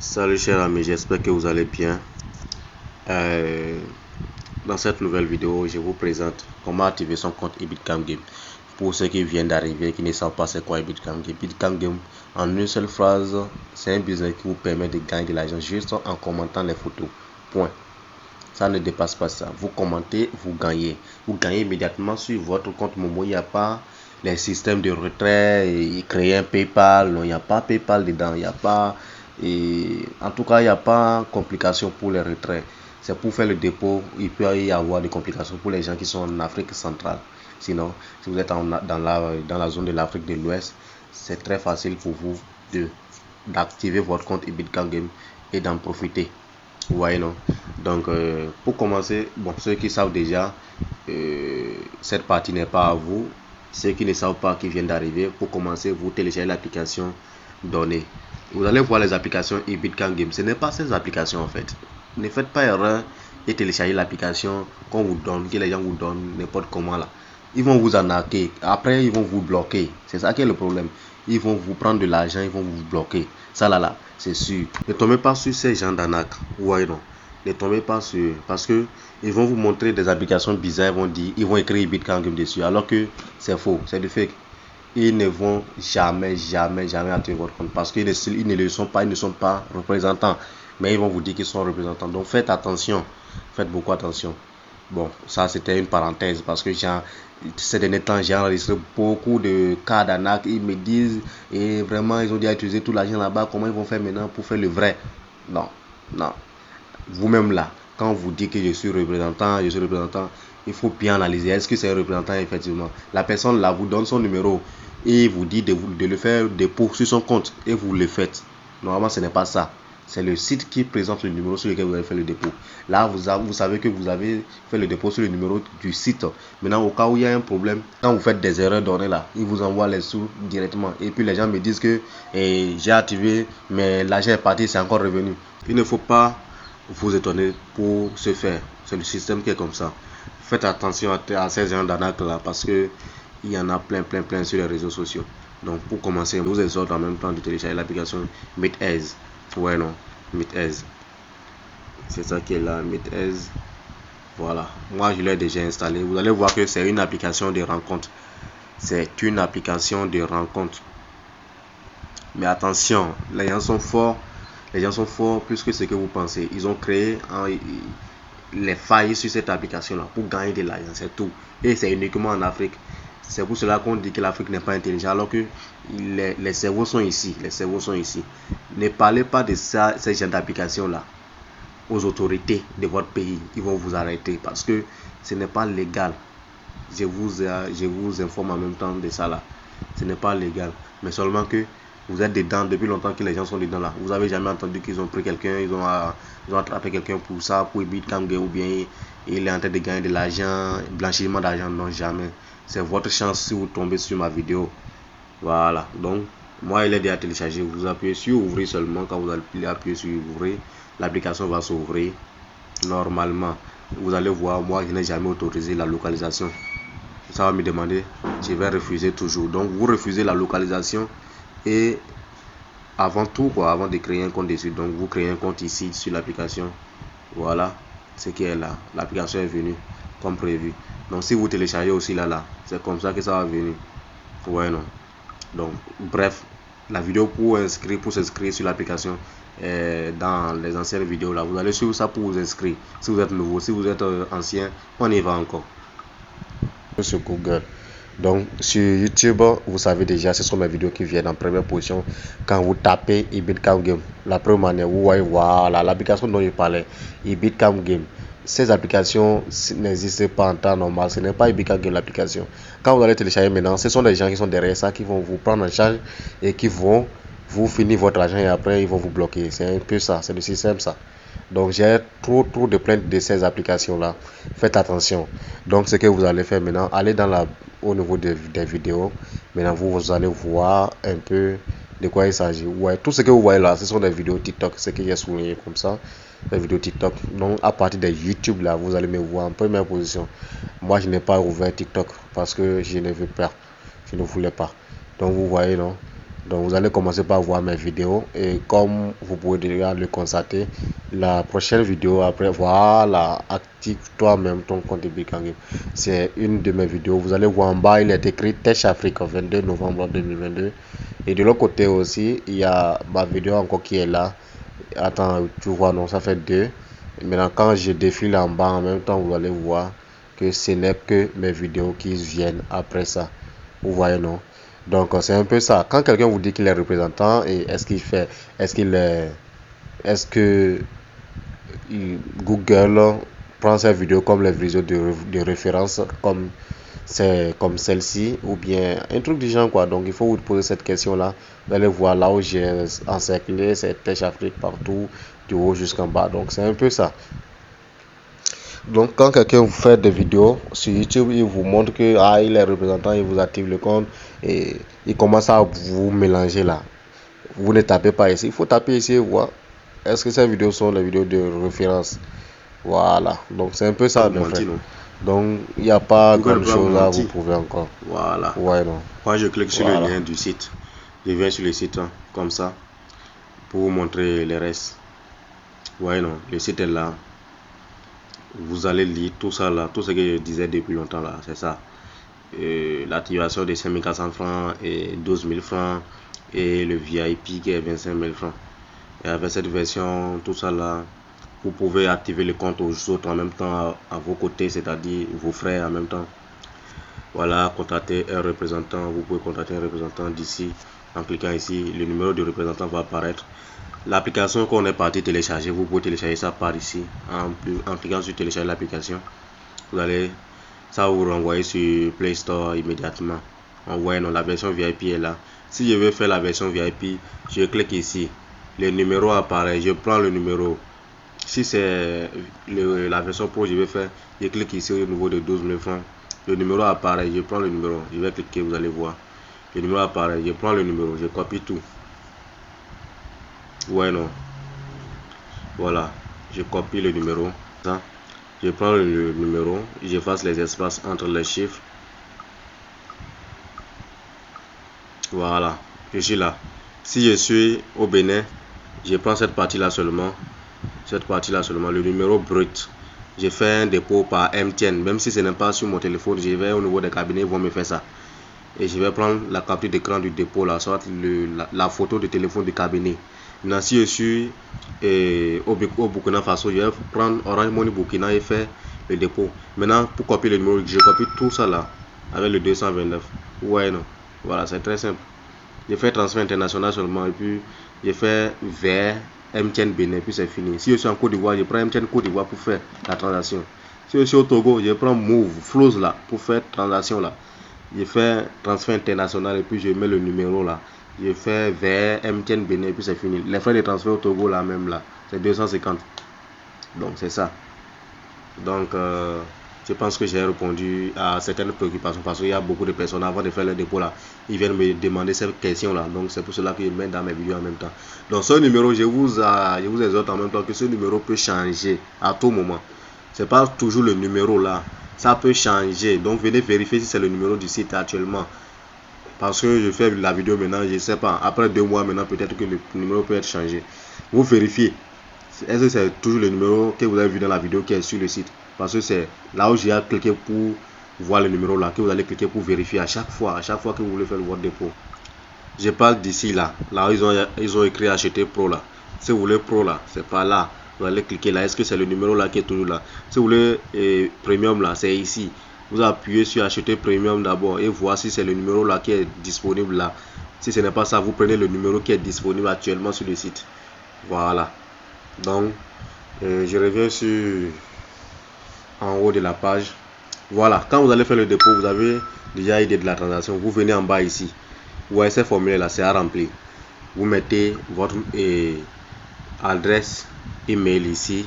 Salut chers amis, j'espère que vous allez bien. Euh, dans cette nouvelle vidéo, je vous présente comment activer son compte Ibitcam Game. Pour ceux qui viennent d'arriver, qui ne savent pas c'est quoi Ibitcam Game. Ibitcam Game, en une seule phrase, c'est un business qui vous permet de gagner de l'argent juste en commentant les photos. Point. Ça ne dépasse pas ça. Vous commentez, vous gagnez. Vous gagnez immédiatement sur votre compte Momo. Il n'y a pas les systèmes de retrait, et créer un PayPal. Non, il n'y a pas PayPal dedans. Il n'y a pas. En tout cas, il n'y a pas complication pour les retraits. C'est pour faire le dépôt. Il peut y avoir des complications pour les gens qui sont en Afrique centrale. Sinon, si vous êtes dans la zone de l'Afrique de l'Ouest, c'est très facile pour vous d'activer votre compte Ibitcam Game et d'en profiter. Vous voyez, non? Donc, pour commencer, bon, ceux qui savent déjà, cette partie n'est pas à vous. Ceux qui ne savent pas, qui viennent d'arriver, pour commencer, vous téléchargez l'application donnée. Vous allez voir les applications Ibitcam Game. Ce n'est pas ces applications en fait. Ne faites pas erreur et télécharger l'application qu'on vous donne, que les gens vous donnent n'importe comment là. Ils vont vous arnaquer. Après, ils vont vous bloquer. C'est ça qui est le problème. Ils vont vous prendre de l'argent, ils vont vous bloquer. Ça là, c'est sûr. Ne tombez pas sur ces gens d'arnaque. Ouais, non. Ne tombez pas sur. Parce que ils vont vous montrer des applications bizarres. Ils vont écrire Ibitcam Game dessus. Alors que c'est faux. C'est du fake. Ils ne vont jamais activer votre compte parce qu'ils ne le sont pas, ils ne sont pas représentants. Mais ils vont vous dire qu'ils sont représentants. Donc faites attention. Faites beaucoup attention. Bon, ça c'était une parenthèse parce que ces derniers temps, j'ai enregistré beaucoup de cas d'arnaque. Ils me disent, et vraiment, ils ont déjà utilisé tout l'argent là-bas. Comment ils vont faire maintenant pour faire le vrai? Non, non. Vous-même là, quand vous dites que je suis représentant, il faut bien analyser. Est-ce que c'est un représentant effectivement? La personne là vous donne son numéro et vous dit de le faire dépôt sur son compte et vous le faites. Normalement, ce n'est pas ça. C'est le site qui présente le numéro sur lequel vous avez fait le dépôt. Là, vous savez que vous avez fait le dépôt sur le numéro du site. Maintenant, au cas où il y a un problème, quand vous faites des erreurs données là, ils vous envoient les sous directement. Et puis les gens me disent que j'ai activé, mais l'argent est parti, c'est encore revenu. Il ne faut pas vous étonner pour ce faire. C'est le système qui est comme ça. Faites attention à ces gens d'arnaque là parce que il y en a plein sur les réseaux sociaux. Donc pour commencer, je vous exhorte en même temps de télécharger l'application MeetEase. Ouais, non, MeetEase. C'est ça qui est là, MeetEase. Voilà. Moi, je l'ai déjà installé. Vous allez voir que c'est une application de rencontre. C'est une application de rencontre. Mais attention, les gens sont forts. Les gens sont forts plus que ce que vous pensez. Ils ont créé les failles sur cette application-là pour gagner de l'argent, c'est tout. Et c'est uniquement en Afrique. C'est pour cela qu'on dit que l'Afrique n'est pas intelligente, alors que les cerveaux sont ici. Les cerveaux sont ici. Ne parlez pas de ça, ces genre d'application-là aux autorités de votre pays. Ils vont vous arrêter parce que ce n'est pas légal. Je vous informe en même temps de ça là. Ce n'est pas légal. Mais seulement que vous êtes dedans depuis longtemps que les gens sont dedans là. Vous avez jamais entendu qu'ils ont pris quelqu'un, ils ont attrapé quelqu'un pour ça, pour Ibitcam Game ou bien il est en train de gagner de l'argent, blanchiment d'argent. Non, jamais. C'est votre chance si vous tombez sur ma vidéo. Voilà. Donc, moi, il est déjà téléchargé. Vous appuyez sur ouvrir seulement. Quand vous appuyez sur ouvrir, l'application va s'ouvrir. Normalement, vous allez voir, moi, je n'ai jamais autorisé la localisation. Ça va me demander, je vais refuser toujours. Donc, vous refusez la localisation et avant tout, avant de créer un compte dessus, donc vous créez un compte ici sur l'application. Voilà ce qui est là. L'application est venue comme prévu. Donc, si vous téléchargez aussi là, c'est comme ça que ça va venir. Ouais, non. Donc, bref, la vidéo pour s'inscrire sur l'application dans les anciennes vidéos là. Vous allez suivre ça pour vous inscrire. Si vous êtes nouveau, si vous êtes ancien, on y va encore. Sur Google. Donc sur YouTube, vous savez déjà, ce sont mes vidéos qui viennent en première position quand vous tapez Ibitcam Game. La première manière, vous voyez, voilà l'application dont je parlais, Ibitcam Game. Ces applications n'existent pas en temps normal, ce n'est pas Ibitcam Game l'application. Quand vous allez télécharger maintenant, ce sont des gens qui sont derrière ça qui vont vous prendre en charge et qui vont vous finir votre argent et après ils vont vous bloquer. C'est un peu ça, c'est le système ça. Donc j'ai trop de plaintes de ces applications là. Faites attention. Donc ce que vous allez faire maintenant, allez au niveau des vidéos. Maintenant vous allez voir un peu de quoi il s'agit. Ouais, tout ce que vous voyez là, ce sont des vidéos TikTok, ce que j'ai souligné comme ça, des vidéos TikTok. Donc à partir de YouTube là, vous allez me voir en première position. Moi je n'ai pas ouvert TikTok parce que je ne veux pas, je ne voulais pas. Donc vous voyez non. Donc vous allez commencer par voir mes vidéos et comme vous pouvez déjà le constater, la prochaine vidéo après, voilà, active toi-même ton compte Epic Game. C'est une de mes vidéos. Vous allez voir en bas, il est écrit Tech Afrique 22 novembre 2022. Et de l'autre côté aussi, il y a ma vidéo encore qui est là. Attends, tu vois, non, ça fait 2. Maintenant, quand je défile en bas en même temps, vous allez voir que ce n'est que mes vidéos qui viennent après ça. Vous voyez, non? Donc, c'est un peu ça. Quand quelqu'un vous dit qu'il est représentant, et est-ce que Google prend ces vidéos comme les vidéos de référence, comme celle-ci, ou bien un truc du genre, quoi. Donc, il faut vous poser cette question-là. Vous allez voir là où j'ai encerclé cette Tech Afrique partout, du haut jusqu'en bas. Donc, c'est un peu ça. Donc, quand quelqu'un vous fait des vidéos sur YouTube, il vous montre que il est représentant, il vous active le compte et il commence à vous mélanger là. Vous ne tapez pas ici, il faut taper ici et voir. Est-ce que ces vidéos sont les vidéos de référence? Voilà, donc c'est un peu ça, mon frère. Donc, il n'y a pas grand chose à vous prouver encore. Voilà. Ouais, non. Quand je clique sur le lien du site, je viens sur le site comme ça pour vous montrer les restes. Ouais, non, le site est là. Vous allez lire tout ça là, tout ce que je disais depuis longtemps là, c'est ça. L'activation de 5400 francs et 12 000 francs et le VIP qui est 25 000 francs. Et avec cette version, tout ça là, vous pouvez activer le compte aux autres en même temps à vos côtés, c'est-à-dire vos frères en même temps. Voilà, contacter un représentant. Vous pouvez contacter un représentant d'ici. En cliquant ici, le numéro de représentant va apparaître. L'application qu'on est parti télécharger, vous pouvez télécharger ça par ici. En cliquant sur télécharger l'application, ça va vous renvoyer sur Play Store immédiatement. Non, la version VIP est là. Si je veux faire la version VIP, je clique ici. Le numéro apparaît. Je prends le numéro. Si c'est la version pro, je vais faire. Je clique ici au niveau de 12 000 francs. Le numéro apparaît. Je prends le numéro. Je vais cliquer, vous allez voir. Le numéro apparaît. Je prends le numéro. Je copie tout. Ouais, non. Voilà. Je copie le numéro. Je prends le numéro. J'efface les espaces entre les chiffres. Voilà. Je suis là. Si je suis au Bénin, je prends cette partie-là seulement. Le numéro brut. J'ai fait un dépôt par MTN. Même si ce n'est pas sur mon téléphone, je vais au niveau des cabinets, ils vont me faire ça. Et je vais prendre la capture d'écran du dépôt, là, soit la photo de téléphone du cabinet. Maintenant, si je suis au Burkina Faso, je vais prendre Orange Money Burkina et faire le dépôt. Maintenant, pour copier le numéro, je copie tout ça là, avec le 229. Ouais, non. Voilà, c'est très simple. Je fais transfert international seulement et puis je fais vers MTN Bénin, puis c'est fini. Si je suis en Côte d'Ivoire, je prends MTN Côte d'Ivoire pour faire la transaction. Si je suis au Togo, je prends Move, Flows là, pour faire transaction là. Je fais transfert international et puis je mets le numéro là. Je fais vers MTN Bénin et puis c'est fini. Les frais de transfert au Togo là même là, c'est 250. Donc c'est ça. Donc je pense que j'ai répondu à certaines préoccupations parce qu'il y a beaucoup de personnes avant de faire le dépôt là, ils viennent me demander ces questions là. Donc c'est pour cela que je mets dans mes vidéos en même temps. Donc ce numéro, je vous exhorte en même temps que ce numéro peut changer à tout moment. C'est pas toujours le numéro là, ça peut changer. Donc venez vérifier si c'est le numéro du site actuellement. Parce que je fais la vidéo maintenant, je sais pas. Après 2 mois maintenant, peut-être que le numéro peut être changé. Vous vérifiez. Est-ce que c'est toujours le numéro que vous avez vu dans la vidéo qui est sur le site? Parce que c'est là où j'ai cliqué pour voir le numéro là, que vous allez cliquer pour vérifier à chaque fois que vous voulez faire votre dépôt. Je parle d'ici là. Là où ils ont écrit acheter pro là. Si vous voulez pro là, c'est pas là. Vous allez cliquer là. Est-ce que c'est le numéro là qui est toujours là? Si vous voulez premium là, c'est ici. Vous appuyez sur acheter premium d'abord et voir si c'est le numéro là qui est disponible là. Si ce n'est pas ça, vous prenez le numéro qui est disponible actuellement sur le site. Voilà. Donc, je reviens sur en haut de la page. Voilà, quand vous allez faire le dépôt, vous avez déjà idée de la transaction. Vous venez en bas ici. Vous voyez ce formulaire là, c'est à remplir. Vous mettez votre adresse email ici.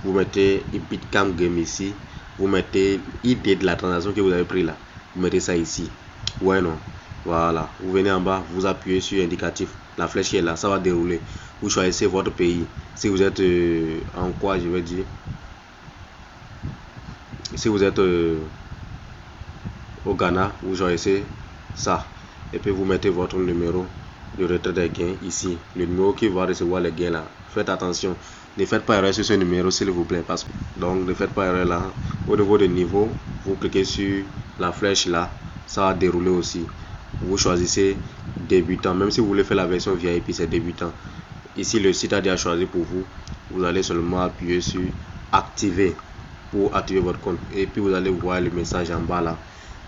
Vous mettez Epic Game ici. Vous mettez idée de la transaction que vous avez pris là. Vous mettez ça ici. Ouais, non. Voilà. Vous venez en bas, vous appuyez sur indicatif. La flèche est là, ça va dérouler. Vous choisissez votre pays. Si vous êtes en quoi, je vais dire. Si vous êtes au Ghana, vous choisissez ça. Et puis vous mettez votre numéro le retrait des gains ici. Le numéro qui va recevoir les gains là. Faites attention. Ne faites pas erreur sur ce numéro s'il vous plaît. Donc ne faites pas erreur là. Au niveau de niveau, vous cliquez sur la flèche là. Ça va dérouler aussi. Vous choisissez débutant. Même si vous voulez faire la version VIP, c'est débutant. Ici, le site a déjà choisi pour vous. Vous allez seulement appuyer sur activer pour activer votre compte. Et puis vous allez voir le message en bas là.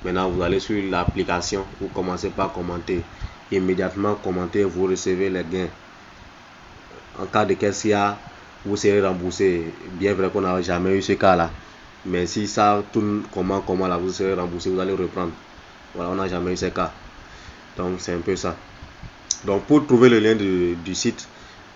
Maintenant, vous allez sur l'application. Vous commencez par commenter. Immédiatement, commenter, vous recevez les gains. En cas de qu'est-ce vous serez remboursé. Bien vrai qu'on n'a jamais eu ce cas là. Mais si ça tourne comment là, vous serez remboursé. Vous allez reprendre. Voilà, on n'a jamais eu ce cas. Donc, c'est un peu ça. Donc, pour trouver le lien du site,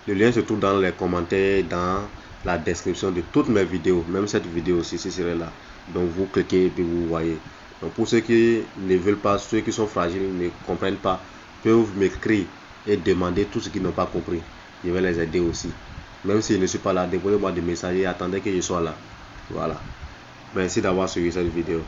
le lien se trouve dans les commentaires, dans la description de toutes mes vidéos. Même cette vidéo aussi, ce serait là. Donc, vous cliquez et puis vous voyez. Donc, pour ceux qui ne veulent pas, ceux qui sont fragiles, ne comprennent pas, peuvent m'écrire et demander tout ce qu'ils n'ont pas compris. Je vais les aider aussi. Même si je ne suis pas là, déposez-moi des messages et attendez que je sois là. Voilà. Merci d'avoir suivi cette vidéo.